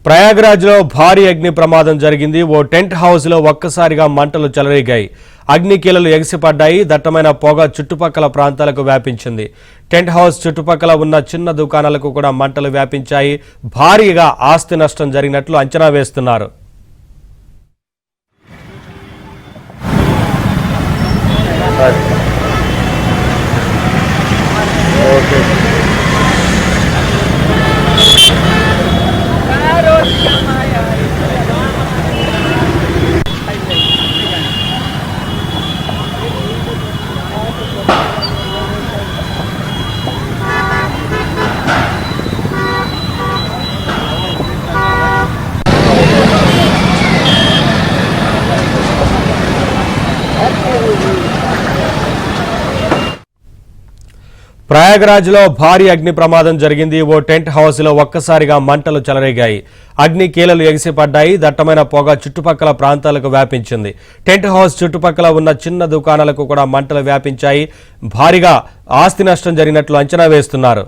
ప్రయాగ్రాజ్లో భారీ అగ్ని ప్రమాదం జరిగింది. ఓ టెంట్ హౌస్లో ఒక్కసారిగా మంటలు చెలరేగాయి. అగ్నికీలలు ఎగిసిపడ్డాయి. దట్టమైన పొగ చుట్టుపక్కల ప్రాంతాలకు వ్యాపించింది. టెంట్ హౌస్ చుట్టుపక్కల ఉన్న చిన్న దుకాణాలకు కూడా మంటలు వ్యాపించాయి. భారీగా ఆస్తి నష్టం జరిగినట్లు అంచనా వేస్తున్నారు. ప్రయాగ్రాజ్లో భారీ అగ్ని ప్రమాదం జరిగింది. ఓ టెంట్ హౌస్లో ఒక్కసారిగా మంటలు చెలరేగాయి. అగ్ని కీలలు ఎగిసిపడ్డాయి. దట్టమైన పొగ చుట్టుపక్కల ప్రాంతాలకు వ్యాపించింది. టెంట్ హౌస్ చుట్టుపక్కల ఉన్న చిన్న దుకాణాలకు కూడా మంటలు వ్యాపించాయి. భారీగా ఆస్తి నష్టం జరిగినట్లు అంచనా వేస్తున్నారు.